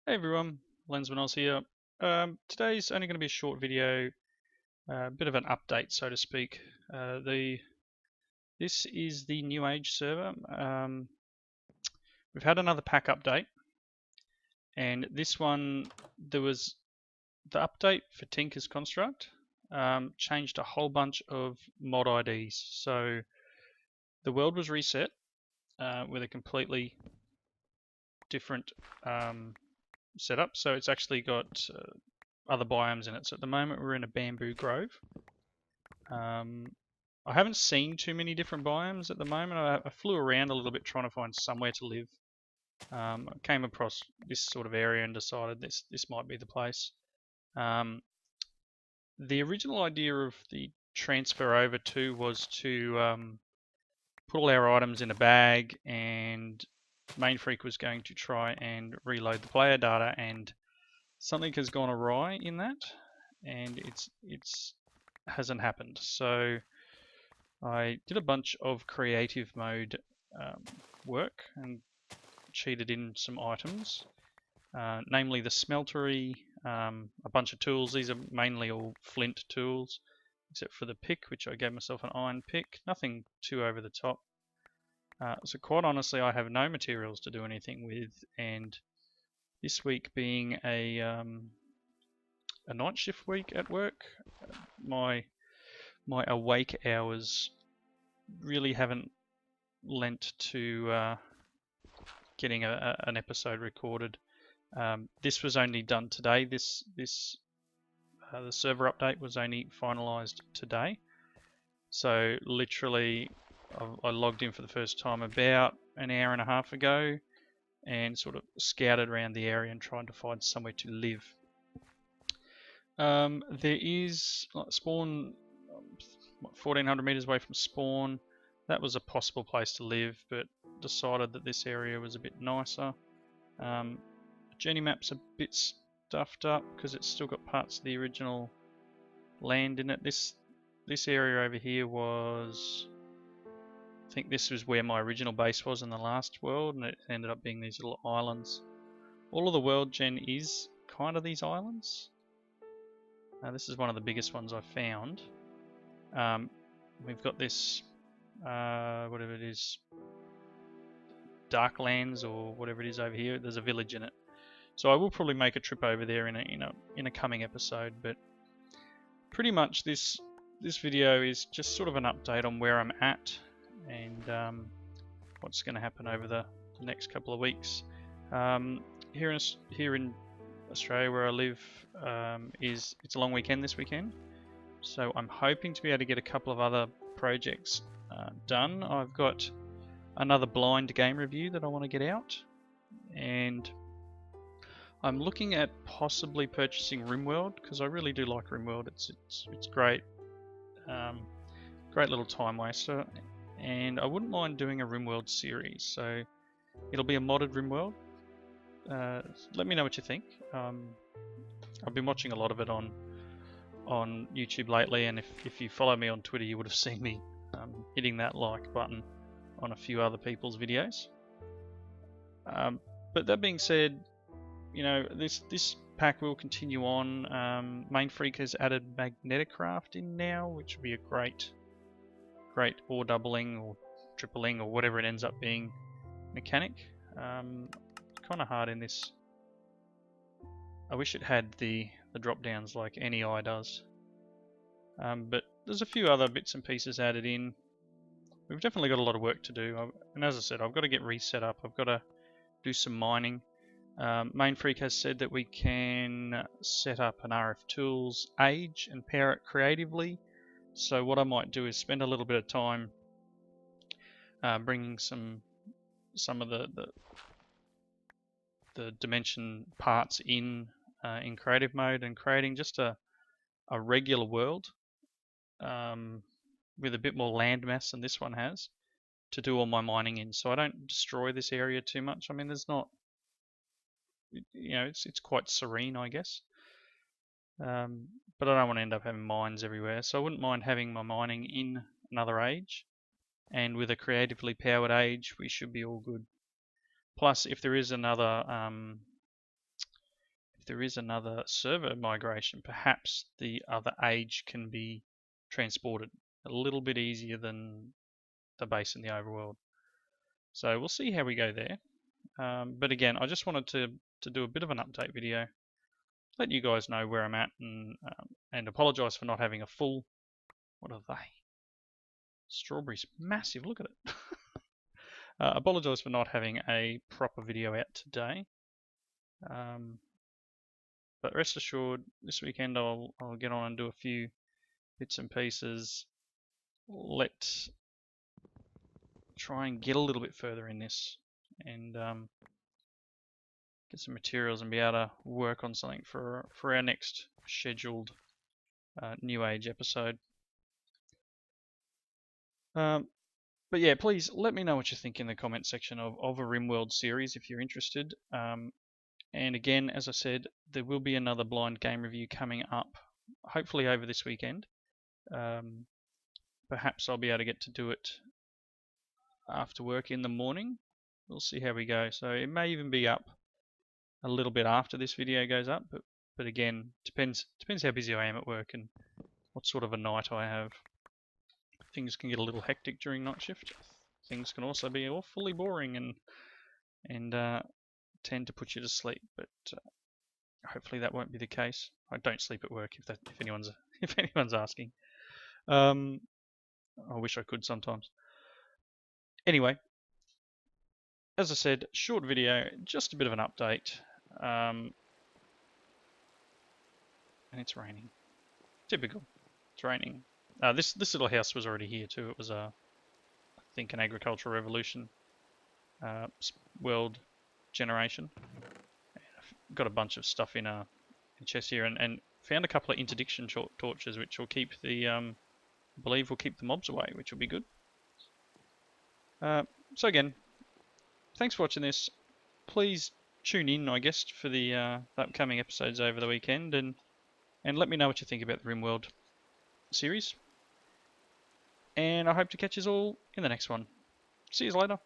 Hey everyone, Lensman Oz here. Today's only going to be a short video, a bit of an update, so to speak. This is the New Age server. We've had another pack update, and this one there was the update for Tinker's Construct changed a whole bunch of mod IDs. So the world was reset with a completely different setup. So it's actually got other biomes in it. So at the moment we're in a bamboo grove. I haven't seen too many different biomes at the moment. I flew around a little bit trying to find somewhere to live. I came across this sort of area and decided this might be the place. The original idea of the transfer over to was to put all our items in a bag, and Main Freak was going to try and reload the player data, and something has gone awry in that, and it's hasn't happened. So I did a bunch of creative mode work and cheated in some items, namely the smeltery, a bunch of tools. These are mainly all flint tools, except for the pick, which I gave myself an iron pick. Nothing too over the top. So quite honestly, I have no materials to do anything with, and this week being a night shift week at work, my awake hours really haven't lent to getting an episode recorded. This was only done today. The server update was only finalized today. So literally, I logged in for the first time about an hour and a half ago, and sort of scouted around the area and tried to find somewhere to live. There is spawn 1400 meters away from spawn. That was a possible place to live, but decided that this area was a bit nicer. Journey map's a bit stuffed up because it's still got parts of the original land in it. This area over here was, I think this was where my original base was in the last world, and it ended up being these little islands. All of the world gen is kind of these islands. This is one of the biggest ones I've found. We've got this, whatever it is, Darklands or whatever it is over here. There's a village in it. So I will probably make a trip over there in a coming episode, but pretty much this video is just sort of an update on where I'm at and what's going to happen over the next couple of weeks. Here in Australia, where I live, it's a long weekend this weekend, so I'm hoping to be able to get a couple of other projects done. I've got another blind game review that I want to get out, and I'm looking at possibly purchasing RimWorld because I really do like RimWorld. It's great, great little time waster, and I wouldn't mind doing a RimWorld series. So it'll be a modded RimWorld. Let me know what you think. I've been watching a lot of it on YouTube lately, and if you follow me on Twitter, you would have seen me hitting that like button on a few other people's videos. But that being said, you know, this pack will continue on. Main Freak has added magnetic raft in now, which would be a great ore doubling or tripling or whatever it ends up being mechanic. Kind of hard in this. I wish it had the drop downs like NEI does. But there's a few other bits and pieces added in. We've definitely got a lot of work to do, and as I said, I've got to get reset up. I've got to do some mining. Main Freak has said that we can set up an RF Tools age and pair it creatively. So what I might do is spend a little bit of time bringing some of the dimension parts in creative mode and creating just a regular world with a bit more land mass than this one has to do all my mining in, so I don't destroy this area too much. I mean, there's not, you know, it's quite serene, I guess. But I don't want to end up having mines everywhere, so I wouldn't mind having my mining in another age, and with a creatively powered age we should be all good. Plus, if there is another there is another server migration, perhaps the other age can be transported a little bit easier than the base in the overworld. So we'll see how we go there. But again, I just wanted to do a bit of an update video, let you guys know where I'm at, and apologise for not having a full. What are they? Strawberries, massive. Look at it. Apologise for not having a proper video out today. But rest assured, this weekend I'll get on and do a few bits and pieces. Let's try and get a little bit further in this and get some materials and be able to work on something for our next scheduled New Age episode. But yeah, please let me know what you think in the comment section of a RimWorld series if you're interested. And again, as I said, there will be another blind game review coming up, hopefully over this weekend. Perhaps I'll be able to get to do it after work in the morning. We'll see how we go. So it may even be up a little bit after this video goes up, but again, depends how busy I am at work and what sort of a night I have. Things can get a little hectic during night shift. Things can also be awfully boring and tend to put you to sleep, but hopefully that won't be the case. I don't sleep at work if anyone's asking. I wish I could sometimes. Anyway, as I said, short video, just a bit of an update. And it's raining. Typical. It's raining. This little house was already here too. It was I think an agricultural revolution world generation. I've got a bunch of stuff in chest here and found a couple of interdiction torches which will keep the I believe will keep the mobs away, which will be good. So again, thanks for watching this. Please tune in, I guess, for the upcoming episodes over the weekend, and let me know what you think about the RimWorld series. And I hope to catch you all in the next one. See you later.